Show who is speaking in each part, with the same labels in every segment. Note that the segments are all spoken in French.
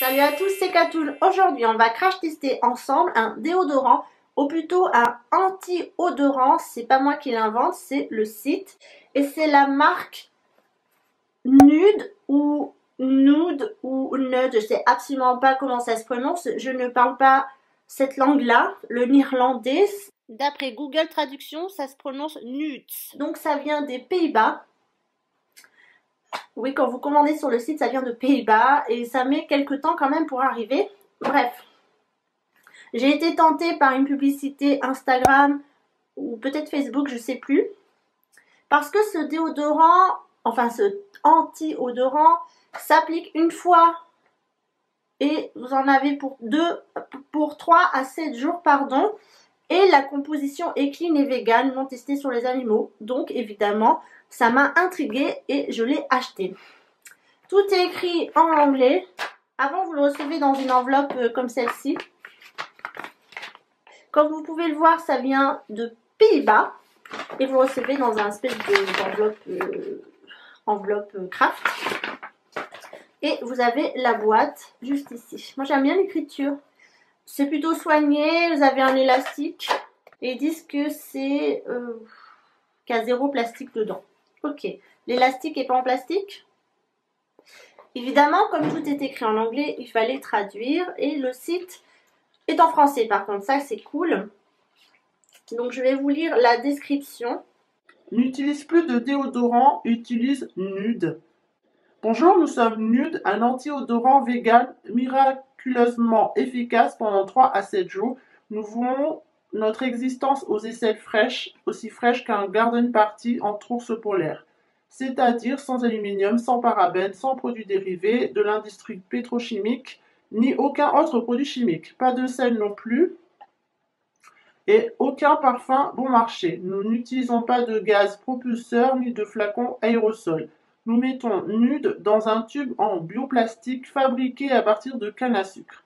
Speaker 1: Salut à tous, c'est Katoul. Aujourd'hui, on va crash tester ensemble un déodorant, ou plutôt un anti-odorant. C'est pas moi qui l'invente, c'est le site. Et c'est la marque Nude ou Nude ou Nude. Je sais absolument pas comment ça se prononce. Je ne parle pas cette langue-là, le néerlandais. D'après Google Traduction, ça se prononce Nude. Donc ça vient des Pays-Bas. Oui, quand vous commandez sur le site, ça vient de Pays-Bas et ça met quelques temps quand même pour arriver. Bref, j'ai été tentée par une publicité Instagram ou peut-être Facebook, je ne sais plus. Parce que ce déodorant, enfin ce anti-odorant, s'applique une fois et vous en avez pour 3 à 7 jours, pardon. Et la composition est clean et vegan, non testée sur les animaux. Donc évidemment, ça m'a intriguée et je l'ai acheté. Tout est écrit en anglais. Avant, vous le recevez dans une enveloppe comme celle-ci. Comme vous pouvez le voir, ça vient de Pays-Bas. Et vous le recevez dans un espèce d'enveloppe craft. Et vous avez la boîte juste ici. Moi, j'aime bien l'écriture. C'est plutôt soigné. Vous avez un élastique. Et ils disent que c'est qu'il y a 0 plastique dedans. Ok. L'élastique n'est pas en plastique? Évidemment, comme tout est écrit en anglais, il fallait traduire. Et le site est en français, par contre. Ça, c'est cool. Donc, je vais vous lire la description.
Speaker 2: N'utilise plus de déodorant, utilise Nude. Bonjour, nous sommes Nude, un anti-odorant vegan miraculeusement efficace pendant 3 à 7 jours. Nous vouons notre existence aux aisselles fraîches, aussi fraîches qu'un garden party en ours polaire. C'est-à-dire sans aluminium, sans parabènes, sans produits dérivés de l'industrie pétrochimique, ni aucun autre produit chimique. Pas de sel non plus. Et aucun parfum bon marché. Nous n'utilisons pas de gaz propulseur ni de flacons aérosols. Nous mettons Nude dans un tube en bioplastique fabriqué à partir de canne à sucre.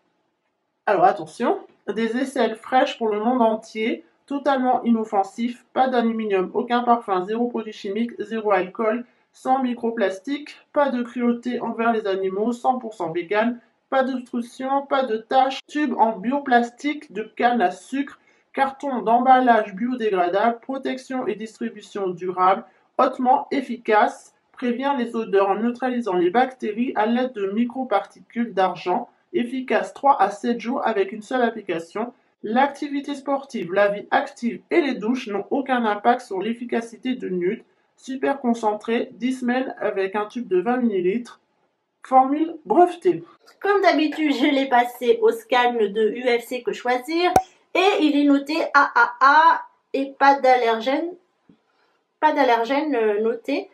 Speaker 2: Alors attention, des aisselles fraîches pour le monde entier, totalement inoffensifs, pas d'aluminium, aucun parfum, 0 produit chimique, 0 alcool, sans microplastique, pas de cruauté envers les animaux, 100% vegan, pas d'obstruction, pas de taches, tube en bioplastique de canne à sucre, carton d'emballage biodégradable, protection et distribution durable, hautement efficace, prévient les odeurs en neutralisant les bactéries à l'aide de microparticules d'argent, efficace 3 à 7 jours avec une seule application. L'activité sportive, la vie active et les douches n'ont aucun impact sur l'efficacité de Nude. Super concentré, 10 semaines avec un tube de 20 ml. Formule brevetée.
Speaker 1: Comme d'habitude, je l'ai passé au scan de UFC Que Choisir. Et il est noté AAA et pas d'allergène. Pas d'allergène noté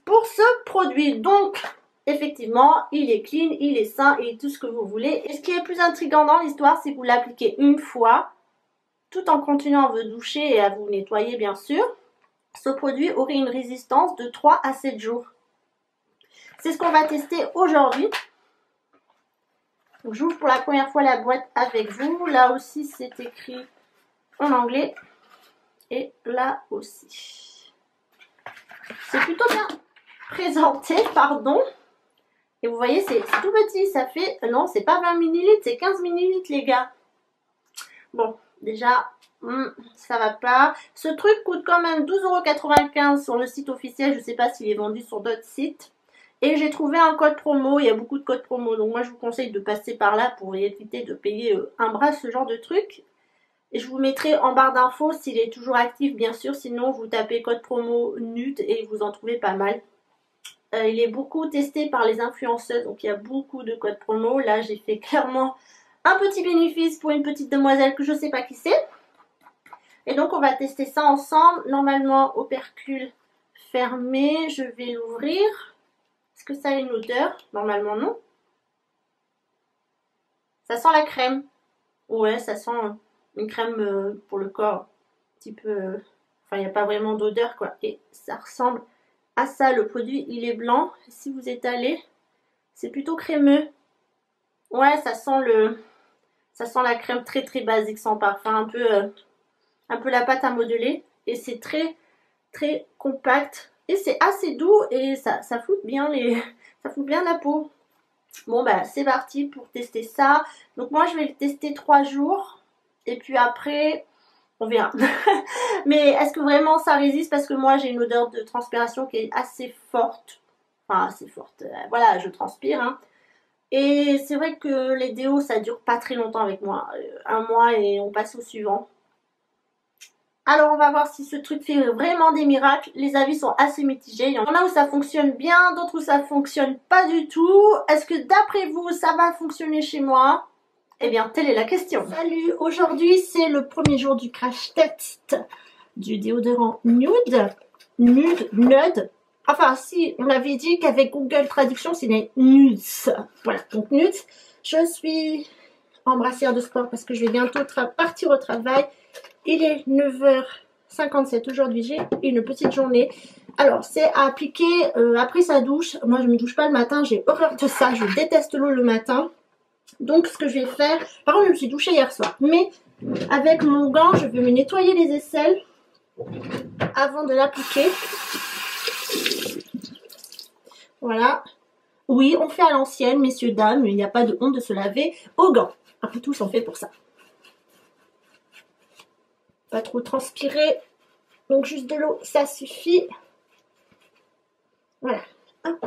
Speaker 1: pour ce produit. Donc, effectivement, il est clean, il est sain, il est tout ce que vous voulez. Et ce qui est plus intriguant dans l'histoire, c'est que vous l'appliquez une fois, tout en continuant à vous doucher et à vous nettoyer, bien sûr. Ce produit aurait une résistance de 3 à 7 jours. C'est ce qu'on va tester aujourd'hui. J'ouvre pour la première fois la boîte avec vous. Là aussi, c'est écrit en anglais. Et là aussi. C'est plutôt bien présenté, pardon. Et vous voyez, c'est tout petit. Ça fait... Non, c'est pas 20 ml, c'est 15 ml, les gars. Bon, déjà, ça va pas. Ce truc coûte quand même 12,95 € sur le site officiel. Je sais pas s'il est vendu sur d'autres sites. Et j'ai trouvé un code promo. Il y a beaucoup de codes promo. Donc moi, je vous conseille de passer par là pour éviter de payer un bras ce genre de truc. Et je vous mettrai en barre d'infos s'il est toujours actif, bien sûr. Sinon, vous tapez code promo Nude et vous en trouvez pas mal. Il est beaucoup testé par les influenceuses. Donc, il y a beaucoup de codes promo. Là, j'ai fait clairement un petit bénéfice pour une petite demoiselle que je ne sais pas qui c'est. Et donc, on va tester ça ensemble. Normalement, opercule fermé. Je vais l'ouvrir. Est-ce que ça a une odeur? Normalement, non. Ça sent la crème. Ouais, ça sent une crème pour le corps. Un petit peu... Enfin, il n'y a pas vraiment d'odeur, quoi. Et ça ressemble à ça. Le produit, il est blanc. Si vous étalez, c'est plutôt crémeux. Ouais, ça sent la crème très, très basique, sans parfum. Un peu la pâte à modeler. Et c'est très, très compact. Et c'est assez doux et ça fout bien ça fout bien la peau. Bon bah c'est parti pour tester ça. Donc moi je vais le tester 3 jours. Et puis après, on verra. Mais est-ce que vraiment ça résiste? Parce que moi j'ai une odeur de transpiration qui est assez forte. Enfin assez forte. Voilà, je transpire. Hein. Et c'est vrai que les déos ça dure pas très longtemps avec moi. 1 mois et on passe au suivant. Alors on va voir si ce truc fait vraiment des miracles. Les avis sont assez mitigés. Il y en a où ça fonctionne bien, d'autres où ça fonctionne pas du tout. Est-ce que d'après vous ça va fonctionner chez moi? Eh bien telle est la question. Salut, aujourd'hui c'est le premier jour du crash test du déodorant Nude. Nude. Enfin si, on avait dit qu'avec Google Traduction c'était Nudes. Voilà, donc Nudes. Je suis en brassière de sport parce que je vais bientôt partir au travail. Il est 9h57 aujourd'hui, j'ai une petite journée. Alors, c'est à appliquer après sa douche. Moi, je ne me douche pas le matin, j'ai horreur de ça. Je déteste l'eau le matin. Donc, ce que je vais faire... Par contre, je me suis douchée hier soir. Mais avec mon gant, je vais me nettoyer les aisselles avant de l'appliquer. Voilà. Oui, on fait à l'ancienne, messieurs, dames. Il n'y a pas de honte de se laver au gant. Après tout, on fait pour ça. Pas trop transpirer, donc juste de l'eau, ça suffit. Voilà. Hop.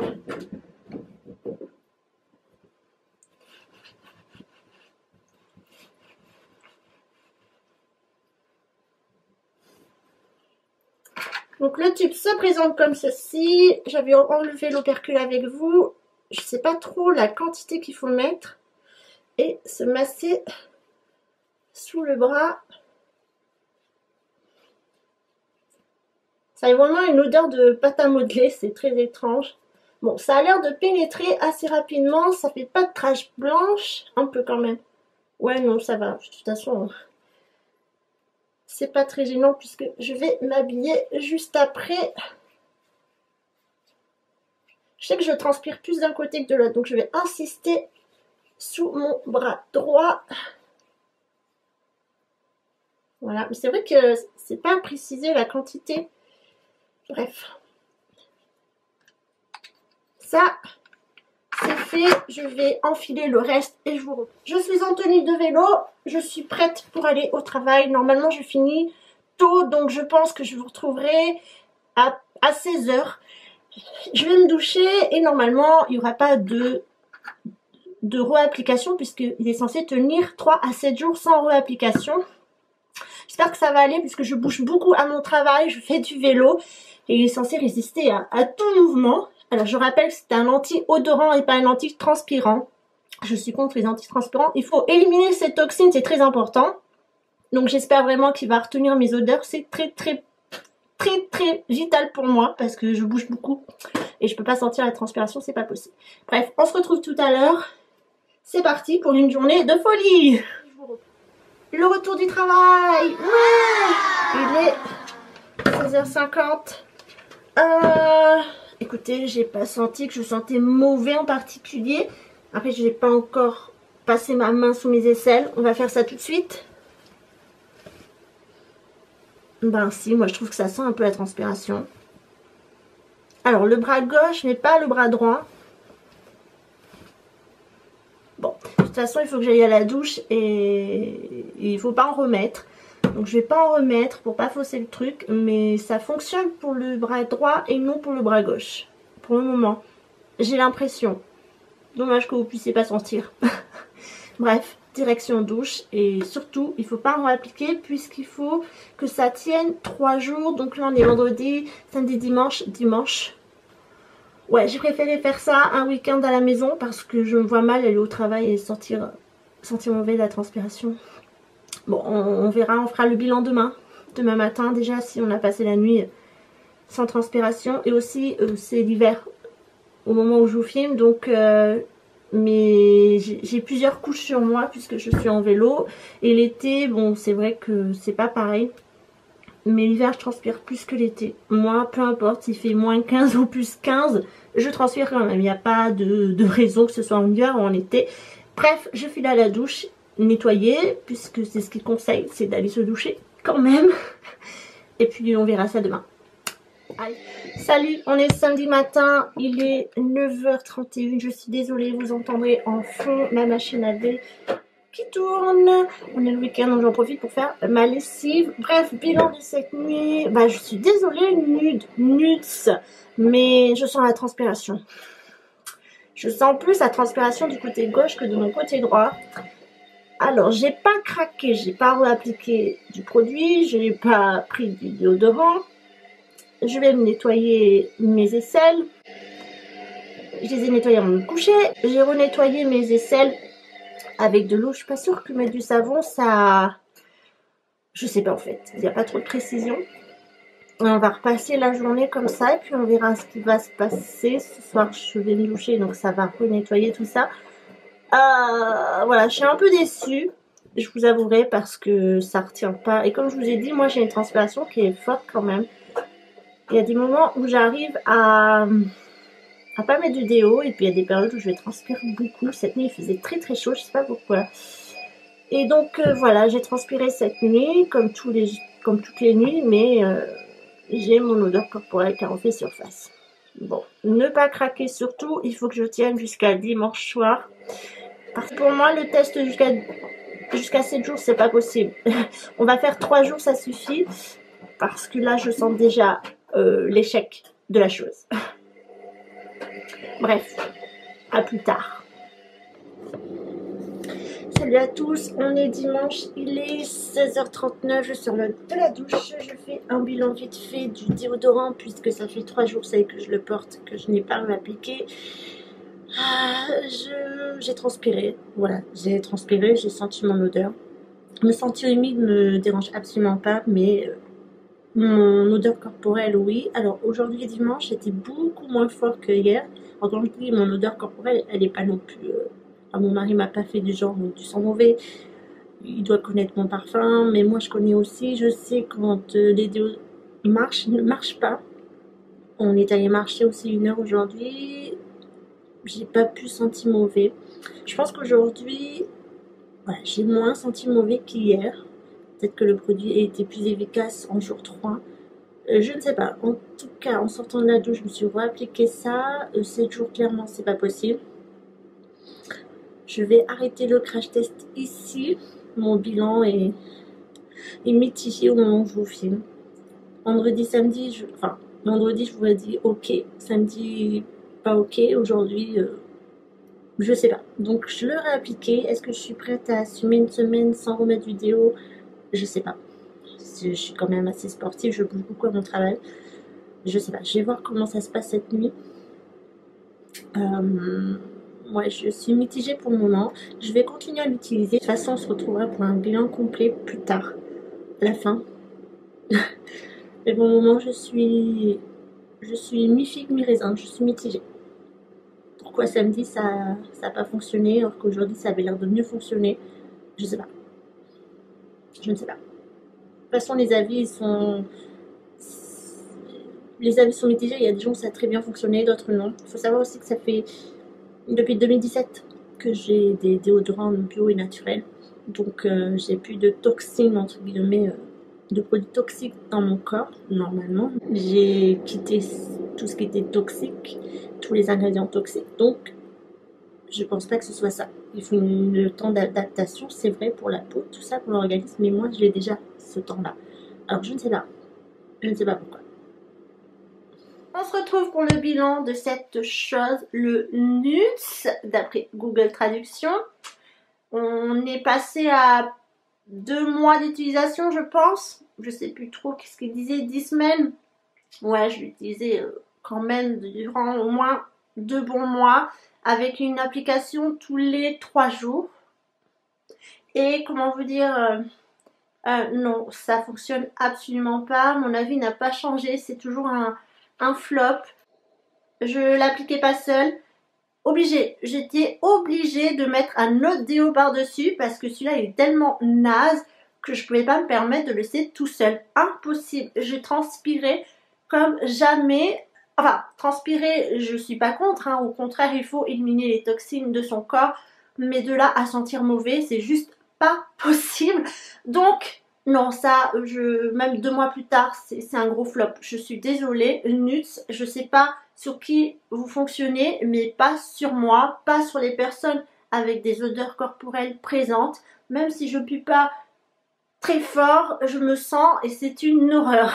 Speaker 1: Donc le tube se présente comme ceci. J'avais enlevé l'opercule avec vous. Je ne sais pas trop la quantité qu'il faut mettre. Et se masser sous le bras. Ça a vraiment une odeur de pâte à modeler, c'est très étrange. Bon, ça a l'air de pénétrer assez rapidement, ça fait pas de tache blanche, un peu quand même. Ouais, non, ça va, de toute façon, c'est pas très gênant puisque je vais m'habiller juste après. Je sais que je transpire plus d'un côté que de l'autre, donc je vais insister sous mon bras droit. Voilà, mais c'est vrai que c'est pas précisé la quantité. Bref. Ça, c'est fait. Je vais enfiler le reste et je vous reprends. Je suis en tenue de vélo. Je suis prête pour aller au travail. Normalement, je finis tôt, donc je pense que je vous retrouverai à 16h. Je vais me doucher et normalement, il n'y aura pas de réapplication puisqu'il est censé tenir 3 à 7 jours sans réapplication. J'espère que ça va aller puisque je bouge beaucoup à mon travail, je fais du vélo et il est censé résister à tout mouvement. Alors je rappelle que c'est un anti-odorant et pas un anti-transpirant. Je suis contre les antitranspirants. Il faut éliminer ces toxines, c'est très important. Donc j'espère vraiment qu'il va retenir mes odeurs. C'est très vital pour moi parce que je bouge beaucoup et je peux pas sentir la transpiration, c'est pas possible. Bref, on se retrouve tout à l'heure. C'est parti pour une journée de folie. Le retour du travail. Ouais. Il est 16h50. Écoutez, j'ai pas senti que je sentais mauvais en particulier. Après, je n'ai pas encore passé ma main sous mes aisselles. On va faire ça tout de suite. Ben si, moi je trouve que ça sent un peu la transpiration. Alors, le bras gauche, mais pas le bras droit. Bon, de toute façon, il faut que j'aille à la douche et il faut pas en remettre. Donc, je vais pas en remettre pour pas fausser le truc. Mais ça fonctionne pour le bras droit et non pour le bras gauche. Pour le moment. J'ai l'impression. Dommage que vous puissiez pas sentir. Bref, direction douche. Et surtout, il faut pas en appliquer puisqu'il faut que ça tienne 3 jours. Donc là, on est vendredi, samedi, dimanche. Ouais, j'ai préféré faire ça un week-end à la maison parce que je me vois mal aller au travail et sentir mauvais la transpiration. Bon, on verra, on fera le bilan demain matin déjà si on a passé la nuit sans transpiration. Et aussi, c'est l'hiver au moment où je vous filme, donc mais j'ai plusieurs couches sur moi puisque je suis en vélo. Et l'été, bon, c'est vrai que c'est pas pareil. Mais l'hiver, je transpire plus que l'été. Moi, peu importe, s'il fait moins 15 ou plus 15, je transpire quand même. Il n'y a pas de raison que ce soit en hiver ou en été. Bref, je file à la douche, nettoyer, puisque c'est ce qu'il conseille, c'est d'aller se doucher quand même. Et puis, on verra ça demain. Aïe. Salut, on est samedi matin, il est 9h31, je suis désolée, vous entendrez en fond ma machine à laver qui tourne. On est le week-end, donc j'en profite pour faire ma lessive. Bref, bilan de cette nuit, bah je suis désolée, nudes, mais je sens la transpiration. Je sens plus la transpiration du côté gauche que de mon côté droit. Alors, j'ai pas craqué, j'ai pas réappliqué du produit, je n'ai pas pris du déodorant. Je vais me nettoyer mes aisselles. Je les ai nettoyées avant de me coucher. J'ai renettoyé mes aisselles avec de l'eau. Je suis pas sûre que mettre du savon, ça... Je sais pas en fait. Il n'y a pas trop de précision. On va repasser la journée comme ça et puis on verra ce qui va se passer. Ce soir, je vais me doucher, donc ça va renettoyer tout ça. Voilà, je suis un peu déçue. Je vous avouerai parce que ça retient pas. Et comme je vous ai dit, moi j'ai une transpiration qui est forte quand même. Il y a des moments où j'arrive à pas mettre de déo et puis il y a des périodes où je vais transpirer beaucoup. Cette nuit il faisait très très chaud, je sais pas pourquoi. Et donc voilà, j'ai transpiré cette nuit comme toutes les nuits, mais j'ai mon odeur corporelle qui a refait surface. Bon, ne pas craquer surtout, il faut que je tienne jusqu'à dimanche soir. Parce que pour moi le test jusqu'à 7 jours c'est pas possible. On va faire 3 jours, ça suffit. Parce que là je sens déjà l'échec de la chose. Bref, à plus tard. Salut à tous, on est dimanche, il est 16h39, je sors de la douche, je fais un bilan vite fait du déodorant puisque ça fait 3 jours que je le porte, que je n'ai pas réappliqué. J'ai transpiré, voilà, j'ai transpiré, j'ai senti mon odeur. Me sentir humide me dérange absolument pas, mais mon odeur corporelle, oui. Alors aujourd'hui dimanche, c'était beaucoup moins fort que hier. Alors quand je dis mon odeur corporelle, elle n'est pas non plus... mon mari m'a pas fait du genre du sang mauvais. Il doit connaître mon parfum, mais moi je connais aussi. Je sais quand les déos ne marchent pas. On est allé marcher aussi 1 heure aujourd'hui. J'ai pas pu sentir mauvais. Je pense qu'aujourd'hui, voilà, j'ai moins senti mauvais qu'hier. Peut-être que le produit a été plus efficace en jour 3. Je ne sais pas. En tout cas, en sortant de la douche, je me suis réappliqué ça. 7 jours, clairement, c'est pas possible. Je vais arrêter le crash test ici. Mon bilan est mitigé au moment où je vous filme. Vendredi, samedi, vendredi, je vous ai dit ok. Samedi, pas ok. Aujourd'hui, je sais pas. Donc, je le réappliqué. Est-ce que je suis prête à assumer une semaine sans remettre du déo? Je sais pas. Je suis quand même assez sportive. Je bouge beaucoup à mon travail. Je sais pas. Je vais voir comment ça se passe cette nuit. Ouais, je suis mitigée pour le moment. Je vais continuer à l'utiliser. De toute façon, on se retrouvera pour un bilan complet plus tard, à la fin. Mais pour le moment, je suis mi-figue, mi-raisin. Je suis mitigée. Pourquoi samedi, ça n'a pas fonctionné, alors qu'aujourd'hui, ça avait l'air de mieux fonctionner? Je sais pas. Je ne sais pas. De toute façon, les avis sont mitigés. Il y a des gens où ça a très bien fonctionné, d'autres non. Il faut savoir aussi que ça fait depuis 2017 que j'ai des déodorants bio et naturels. Donc j'ai plus de toxines, entre guillemets, de produits toxiques dans mon corps, normalement. J'ai quitté tout ce qui était toxique, tous les ingrédients toxiques. Donc je pense pas que ce soit ça. Il faut le temps d'adaptation, c'est vrai, pour la peau, tout ça, pour l'organisme. Mais moi, j'ai déjà ce temps-là. Alors je ne sais pas. Je ne sais pas pourquoi. On se retrouve pour le bilan de cette chose, le NUTS, d'après Google Traduction. On est passé à 2 mois d'utilisation, je pense. Je sais plus trop qu'est-ce qu'il disait, 10 semaines. Ouais, je l'utilisais quand même durant au moins 2 bons mois, avec une application tous les 3 jours. Et comment vous dire... non, ça fonctionne absolument pas. Mon avis n'a pas changé. C'est toujours un flop. Je l'appliquais pas seule. J'étais obligée de mettre un autre déo par-dessus parce que celui-là est tellement naze que je pouvais pas me permettre de le laisser tout seul. Impossible. Je transpirais comme jamais. Enfin, transpirer, je suis pas contre. Au contraire, il faut éliminer les toxines de son corps. Mais de là à sentir mauvais, c'est juste pas possible. Donc, Non, ça, même 2 mois plus tard, c'est un gros flop. Je suis désolée, Nuts, je sais pas sur qui vous fonctionnez, mais pas sur moi, pas sur les personnes avec des odeurs corporelles présentes. Même si je pue pas très fort, je me sens et c'est une horreur.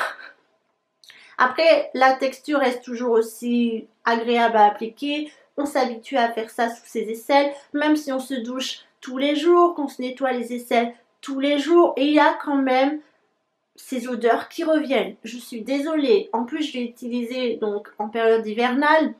Speaker 1: Après, la texture reste toujours aussi agréable à appliquer. On s'habitue à faire ça sous ses aisselles, même si on se douche tous les jours, qu'on se nettoie les aisselles tous les jours. Et il y a quand même ces odeurs qui reviennent. Je suis désolée. En plus, je l'ai utilisé donc en période hivernale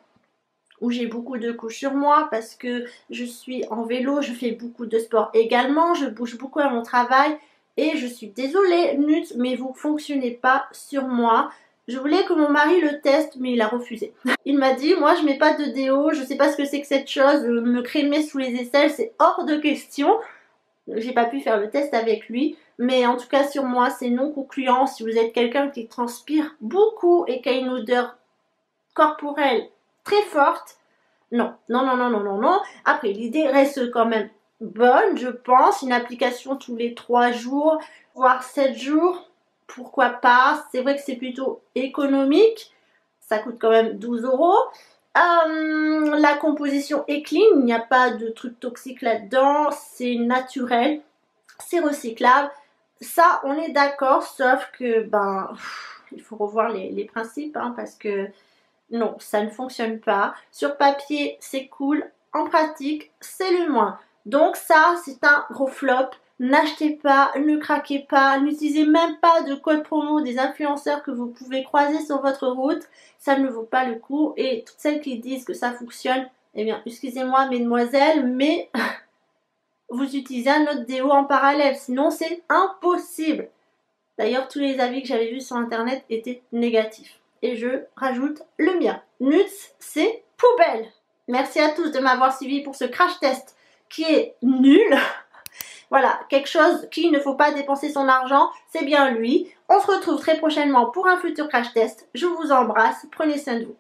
Speaker 1: où j'ai beaucoup de couches sur moi parce que je suis en vélo, je fais beaucoup de sport également, je bouge beaucoup à mon travail et je suis désolée Nuts, mais vous ne fonctionnez pas sur moi. Je voulais que mon mari le teste, mais il a refusé. Il m'a dit, moi je mets pas de déo, je sais pas ce que c'est que cette chose, me crémer sous les aisselles, c'est hors de question. J'ai pas pu faire le test avec lui, mais en tout cas sur moi c'est non concluant. Si vous êtes quelqu'un qui transpire beaucoup et qui a une odeur corporelle très forte, non, non, non, non, non, non, non. Après, l'idée reste quand même bonne, je pense. Une application tous les 3 jours, voire 7 jours, pourquoi pas. C'est vrai que c'est plutôt économique. Ça coûte quand même 12 €. La composition est clean, il n'y a pas de trucs toxiques là-dedans. C'est naturel, c'est recyclable. Ça, on est d'accord, sauf que, il faut revoir les principes, hein, parce que non, ça ne fonctionne pas. Sur papier, c'est cool. En pratique, c'est le moins. Donc ça, c'est un gros flop. N'achetez pas, ne craquez pas, n'utilisez même pas de code promo des influenceurs que vous pouvez croiser sur votre route. Ça ne vaut pas le coup. Et toutes celles qui disent que ça fonctionne, eh bien, excusez-moi, mesdemoiselles, mais vous utilisez un autre déo en parallèle. Sinon, c'est impossible. D'ailleurs, tous les avis que j'avais vus sur Internet étaient négatifs. Et je rajoute le mien. Nuts, c'est poubelle. Merci à tous de m'avoir suivi pour ce crash test qui est nul. Voilà, quelque chose qu'il ne faut pas dépenser son argent, c'est bien lui. On se retrouve très prochainement pour un futur crash test. Je vous embrasse, prenez soin de vous.